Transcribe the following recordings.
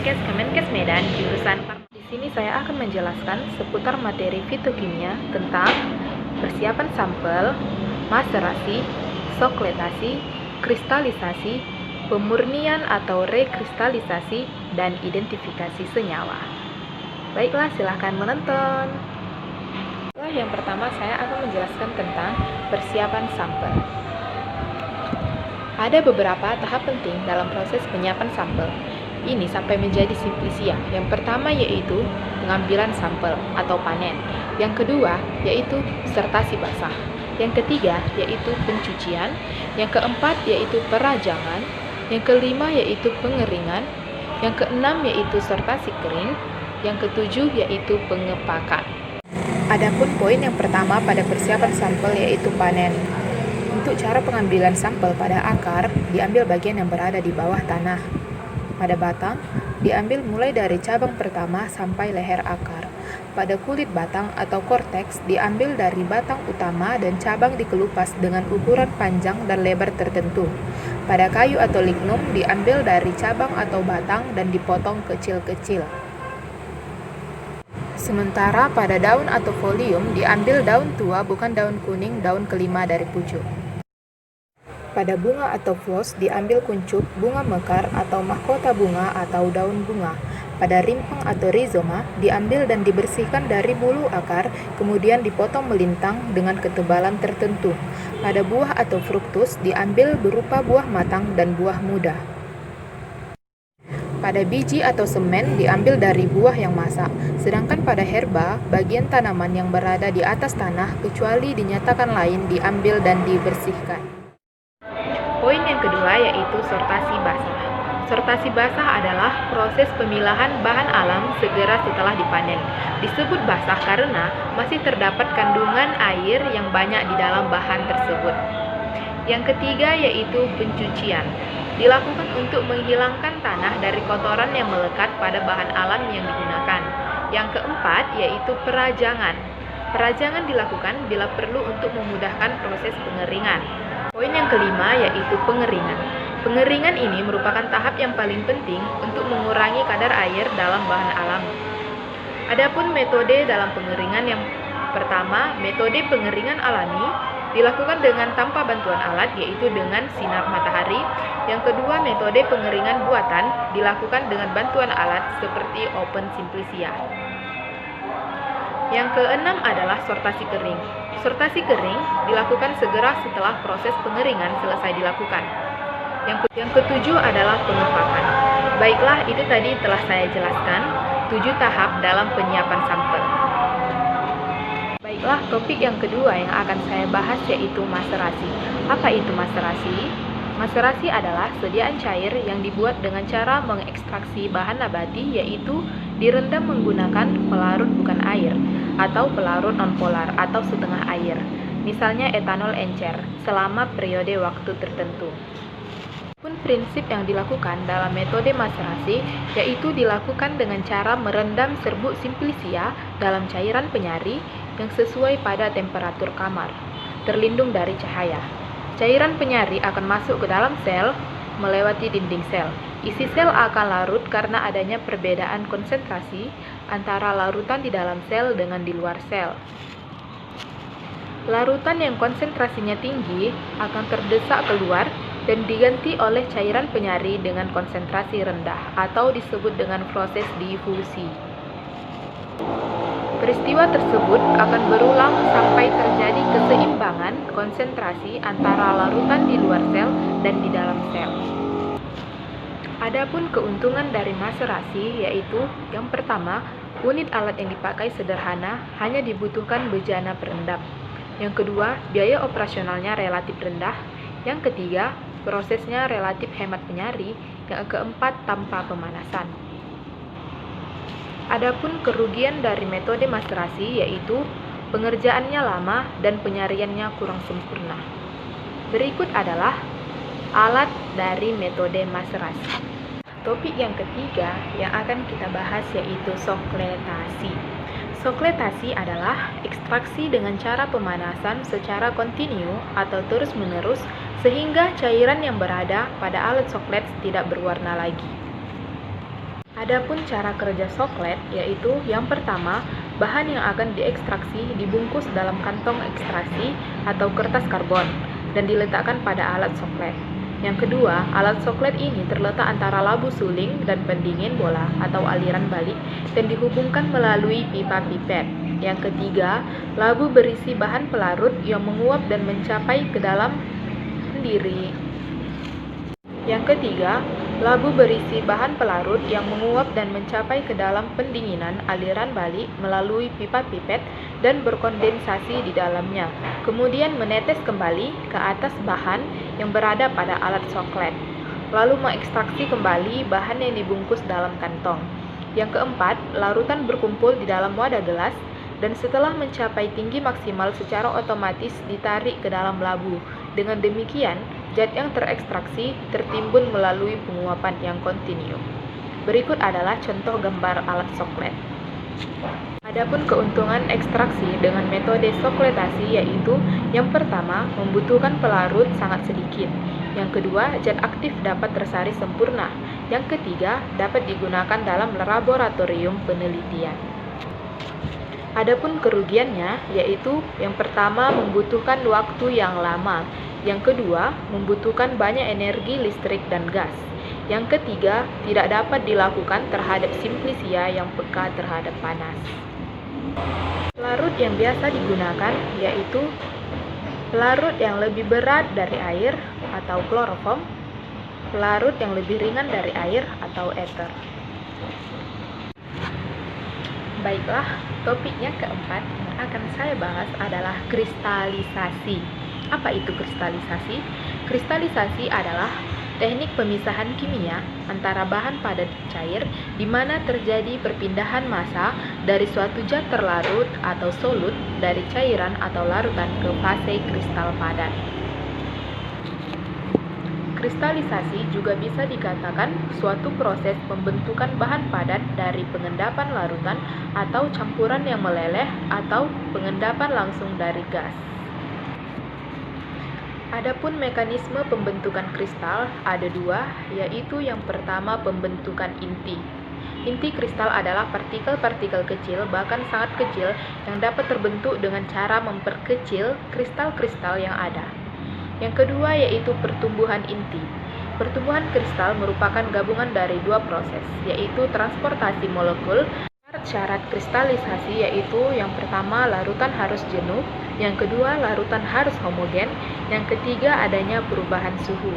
podcast Kemenkes Medan jurusan Farmasi. Di sini saya akan menjelaskan seputar materi fitokimia tentang persiapan sampel, maserasi, sokletasi, kristalisasi, pemurnian atau rekristalisasi, dan identifikasi senyawa. Baiklah, silahkan menonton. Yang pertama saya akan menjelaskan tentang persiapan sampel. Ada beberapa tahap penting dalam proses penyiapan sampel. Ini sampai menjadi simplisia. Yang pertama yaitu pengambilan sampel atau panen. Yang kedua yaitu sertasi basah. Yang ketiga yaitu pencucian. Yang keempat yaitu perajangan. Yang kelima yaitu pengeringan. Yang keenam yaitu sertasi kering. Yang ketujuh yaitu pengepakan. Adapun poin yang pertama pada persiapan sampel yaitu panen. Untuk cara pengambilan sampel pada akar, diambil bagian yang berada di bawah tanah. Pada batang, diambil mulai dari cabang pertama sampai leher akar. Pada kulit batang atau korteks, diambil dari batang utama dan cabang dikelupas dengan ukuran panjang dan lebar tertentu. Pada kayu atau lignum, diambil dari cabang atau batang dan dipotong kecil-kecil. Sementara pada daun atau folium diambil daun tua bukan daun kuning daun kelima dari pucuk. Pada bunga atau flos diambil kuncup, bunga mekar atau mahkota bunga atau daun bunga. Pada rimpang atau rizoma diambil dan dibersihkan dari bulu akar, kemudian dipotong melintang dengan ketebalan tertentu. Pada buah atau fruktus diambil berupa buah matang dan buah muda. Pada biji atau semen diambil dari buah yang masak, sedangkan pada herba, bagian tanaman yang berada di atas tanah kecuali dinyatakan lain diambil dan dibersihkan. Poin yang kedua yaitu sortasi basah. Sortasi basah adalah proses pemilahan bahan alam segera setelah dipanen. Disebut basah karena masih terdapat kandungan air yang banyak di dalam bahan tersebut. Yang ketiga yaitu pencucian. Dilakukan untuk menghilangkan tanah dari kotoran yang melekat pada bahan alam yang digunakan. Yang keempat yaitu perajangan. Perajangan dilakukan bila perlu untuk memudahkan proses pengeringan. Poin yang kelima yaitu pengeringan. Pengeringan ini merupakan tahap yang paling penting untuk mengurangi kadar air dalam bahan alam. Adapun metode dalam pengeringan yang pertama, metode pengeringan alami dilakukan dengan tanpa bantuan alat yaitu dengan sinar matahari. Yang kedua, metode pengeringan buatan dilakukan dengan bantuan alat seperti open simplisia. Yang keenam adalah sortasi kering. Sortasi kering dilakukan segera setelah proses pengeringan selesai dilakukan. Yang ketujuh adalah pengepakan. Baiklah, itu tadi telah saya jelaskan 7 tahap dalam penyiapan sampel. Baiklah, topik yang kedua yang akan saya bahas yaitu maserasi. Apa itu maserasi? Maserasi adalah sediaan cair yang dibuat dengan cara mengekstraksi bahan nabati yaitu direndam menggunakan pelarut bukan air atau pelarut nonpolar atau setengah air, misalnya etanol encer, selama periode waktu tertentu. Pun prinsip yang dilakukan dalam metode maserasi yaitu dilakukan dengan cara merendam serbuk simplisia dalam cairan penyari yang sesuai pada temperatur kamar, terlindung dari cahaya. Cairan penyari akan masuk ke dalam sel melewati dinding sel. Isi sel akan larut karena adanya perbedaan konsentrasi antara larutan di dalam sel dengan di luar sel. Larutan yang konsentrasinya tinggi akan terdesak keluar dan diganti oleh cairan penyari dengan konsentrasi rendah atau disebut dengan proses difusi. Peristiwa tersebut akan berulang sampai terjadi keseimbangan konsentrasi antara larutan di luar sel dan di dalam sel. Adapun keuntungan dari maserasi yaitu yang pertama, unit alat yang dipakai sederhana, hanya dibutuhkan bejana perendam. Yang kedua, biaya operasionalnya relatif rendah. Yang ketiga, prosesnya relatif hemat penyari. Yang keempat, tanpa pemanasan. Adapun kerugian dari metode maserasi yaitu pengerjaannya lama dan penyariannya kurang sempurna. Berikut adalah alat dari metode maserasi. Topik yang ketiga yang akan kita bahas yaitu sokletasi. Sokletasi adalah ekstraksi dengan cara pemanasan secara kontinu atau terus-menerus sehingga cairan yang berada pada alat soklet tidak berwarna lagi. Adapun cara kerja soklet, yaitu yang pertama, bahan yang akan diekstraksi dibungkus dalam kantong ekstraksi atau kertas karbon dan diletakkan pada alat soklet. Yang kedua, alat soklet ini terletak antara labu suling dan pendingin bola atau aliran balik dan dihubungkan melalui pipa pipet. Yang ketiga, labu berisi bahan pelarut yang menguap dan mencapai ke dalam pendiri. Yang ketiga, labu berisi bahan pelarut yang menguap dan mencapai ke dalam pendinginan aliran balik melalui pipa pipet dan berkondensasi di dalamnya, kemudian menetes kembali ke atas bahan yang berada pada alat soklet, lalu mengekstraksi kembali bahan yang dibungkus dalam kantong. Yang keempat, larutan berkumpul di dalam wadah gelas dan setelah mencapai tinggi maksimal secara otomatis ditarik ke dalam labu. Dengan demikian, zat yang terekstraksi tertimbun melalui penguapan yang kontinu. Berikut adalah contoh gambar alat soklet. Adapun keuntungan ekstraksi dengan metode sokletasi yaitu yang pertama, membutuhkan pelarut sangat sedikit. Yang kedua, zat aktif dapat tersaring sempurna. Yang ketiga, dapat digunakan dalam laboratorium penelitian. Adapun kerugiannya yaitu yang pertama, membutuhkan waktu yang lama. Yang kedua, membutuhkan banyak energi listrik dan gas. Yang ketiga, tidak dapat dilakukan terhadap simplisia yang peka terhadap panas. Pelarut yang biasa digunakan yaitu pelarut yang lebih berat dari air atau kloroform, pelarut yang lebih ringan dari air atau ether. Baiklah, topiknya keempat yang akan saya bahas adalah kristalisasi. Apa itu kristalisasi? Kristalisasi adalah teknik pemisahan kimia antara bahan padat cair di mana terjadi perpindahan massa dari suatu zat terlarut atau solut dari cairan atau larutan ke fase kristal padat. Kristalisasi juga bisa dikatakan suatu proses pembentukan bahan padat dari pengendapan larutan atau campuran yang meleleh atau pengendapan langsung dari gas. Adapun mekanisme pembentukan kristal ada dua, yaitu yang pertama pembentukan inti. Inti kristal adalah partikel-partikel kecil, bahkan sangat kecil, yang dapat terbentuk dengan cara memperkecil kristal-kristal yang ada. Yang kedua yaitu pertumbuhan inti. Pertumbuhan kristal merupakan gabungan dari dua proses, yaitu transportasi molekul. Syarat kristalisasi yaitu yang pertama, larutan harus jenuh, yang kedua, larutan harus homogen, yang ketiga, adanya perubahan suhu.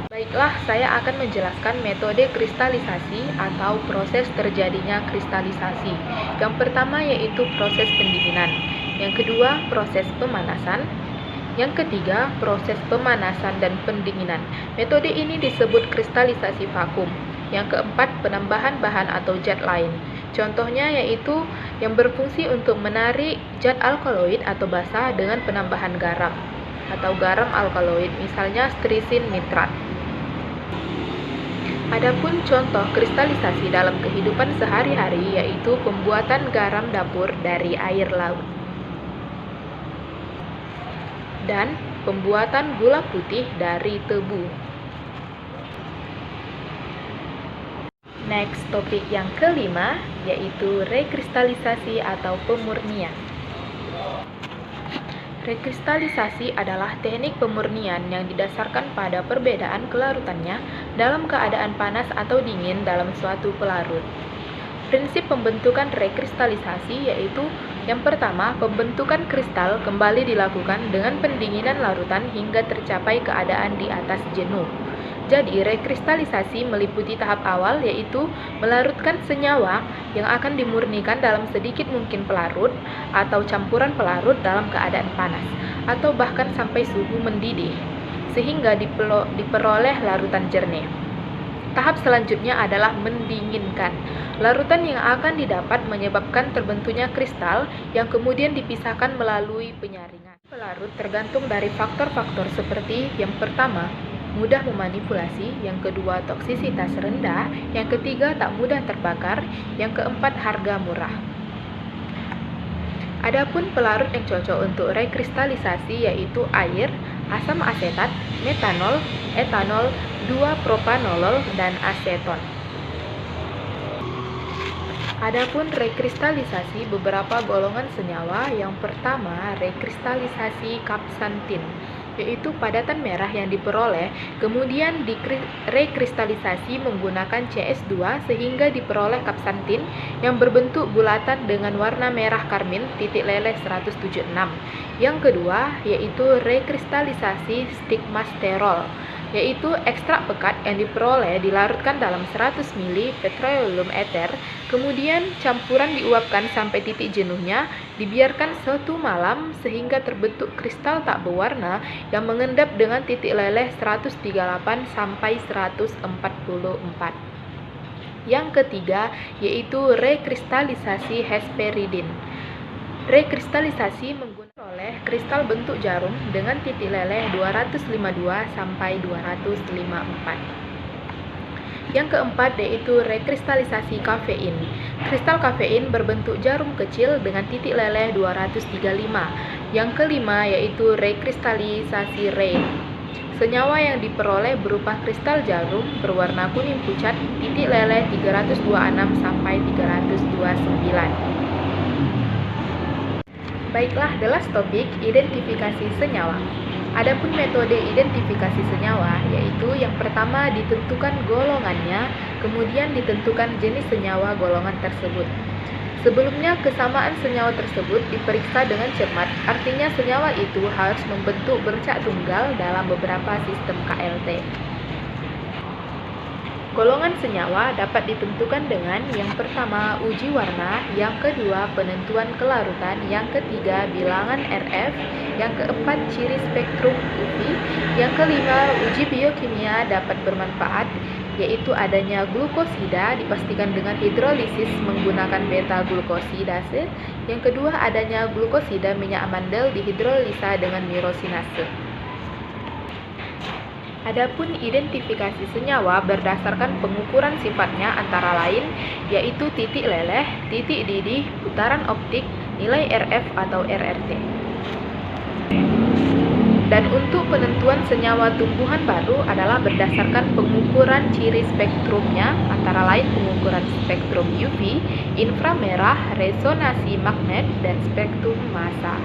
Baiklah, saya akan menjelaskan metode kristalisasi atau proses terjadinya kristalisasi. Yang pertama yaitu proses pendinginan, yang kedua proses pemanasan, yang ketiga proses pemanasan dan pendinginan. Metode ini disebut kristalisasi vakum. Yang keempat, penambahan bahan atau zat lain. Contohnya yaitu yang berfungsi untuk menarik zat alkaloid atau basa dengan penambahan garam atau garam alkaloid, misalnya strisin nitrat. Adapun contoh kristalisasi dalam kehidupan sehari-hari yaitu pembuatan garam dapur dari air laut dan pembuatan gula putih dari tebu. Next, topik yang kelima yaitu rekristalisasi atau pemurnian. Rekristalisasi adalah teknik pemurnian yang didasarkan pada perbedaan kelarutannya dalam keadaan panas atau dingin dalam suatu pelarut. Prinsip pembentukan rekristalisasi yaitu yang pertama, pembentukan kristal kembali dilakukan dengan pendinginan larutan hingga tercapai keadaan di atas jenuh. Jadi, rekristalisasi meliputi tahap awal yaitu melarutkan senyawa yang akan dimurnikan dalam sedikit mungkin pelarut atau campuran pelarut dalam keadaan panas atau bahkan sampai suhu mendidih sehingga diperoleh larutan jernih. Tahap selanjutnya adalah mendinginkan. Larutan yang akan didapat menyebabkan terbentuknya kristal yang kemudian dipisahkan melalui penyaringan. Pelarut tergantung dari faktor-faktor seperti yang pertama, mudah memanipulasi, yang kedua toksisitas rendah, yang ketiga tak mudah terbakar, yang keempat harga murah. Adapun pelarut yang cocok untuk rekristalisasi yaitu air, asam asetat, metanol, etanol, 2-propanolol, dan aseton. Adapun rekristalisasi beberapa golongan senyawa, yang pertama rekristalisasi kapsantin, yaitu padatan merah yang diperoleh kemudian rekristalisasi menggunakan CS2 sehingga diperoleh kapsantin yang berbentuk bulatan dengan warna merah karmin titik leleh 176. Yang kedua yaitu rekristalisasi stigmasterol, yaitu ekstrak pekat yang diperoleh dilarutkan dalam 100 ml petroleum ether, kemudian campuran diuapkan sampai titik jenuhnya, dibiarkan 1 malam sehingga terbentuk kristal tak berwarna yang mengendap dengan titik leleh 138 sampai 144. Yang ketiga yaitu rekristalisasi hesperidin. Rekristalisasi menggunakan oleh kristal bentuk jarum dengan titik leleh 252 sampai 254. Yang keempat yaitu rekristalisasi kafein. Kristal kafein berbentuk jarum kecil dengan titik leleh 235. Yang kelima yaitu rekristalisasi Re. Senyawa yang diperoleh berupa kristal jarum berwarna kuning pucat titik leleh 326 sampai 329. Baiklah, the last topic, identifikasi senyawa. Adapun metode identifikasi senyawa, yaitu yang pertama ditentukan golongannya, kemudian ditentukan jenis senyawa golongan tersebut. Sebelumnya, kesamaan senyawa tersebut diperiksa dengan cermat, artinya senyawa itu harus membentuk bercak tunggal dalam beberapa sistem KLT. Golongan senyawa dapat ditentukan dengan yang pertama uji warna, yang kedua penentuan kelarutan, yang ketiga bilangan RF, yang keempat ciri spektrum UV, yang kelima uji biokimia dapat bermanfaat, yaitu adanya glukosida dipastikan dengan hidrolisis menggunakan beta glukosidase, yang kedua adanya glukosida minyak amandel dihidrolisa dengan mirosinase. Adapun identifikasi senyawa berdasarkan pengukuran sifatnya antara lain yaitu titik leleh, titik didih, putaran optik, nilai RF atau RRT. Dan untuk penentuan senyawa tumbuhan baru adalah berdasarkan pengukuran ciri spektrumnya antara lain pengukuran spektrum UV, inframerah, resonansi magnet, dan spektrum massa.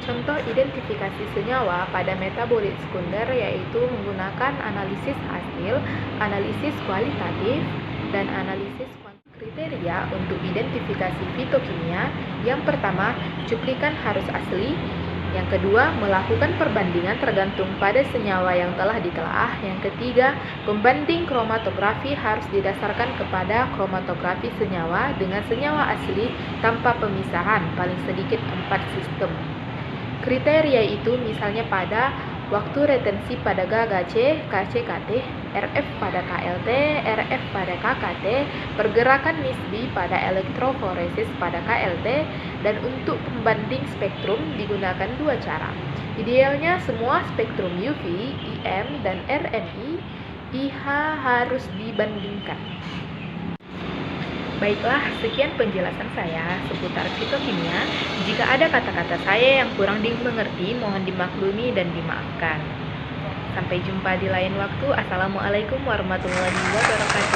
Contoh identifikasi senyawa pada metabolit sekunder yaitu menggunakan analisis hasil, analisis kualitatif, dan analisis kuantitatif. Kriteria untuk identifikasi fitokimia, yang pertama, cuplikan harus asli. Yang kedua, melakukan perbandingan tergantung pada senyawa yang telah ditelaah. Yang ketiga, pembanding kromatografi harus didasarkan kepada kromatografi senyawa dengan senyawa asli tanpa pemisahan, paling sedikit 4 sistem. Kriteria itu misalnya pada waktu retensi pada GAGA-C, KCKT, RF pada KLT, RF pada KKT, pergerakan nisbi pada elektroforesis pada KLT, dan untuk pembanding spektrum digunakan 2 cara. Idealnya semua spektrum UV, IM, dan RNI, IH harus dibandingkan. Baiklah, sekian penjelasan saya seputar fitokimia. Jika ada kata-kata saya yang kurang dimengerti, mohon dimaklumi dan dimaafkan. Sampai jumpa di lain waktu. Assalamualaikum warahmatullahi wabarakatuh.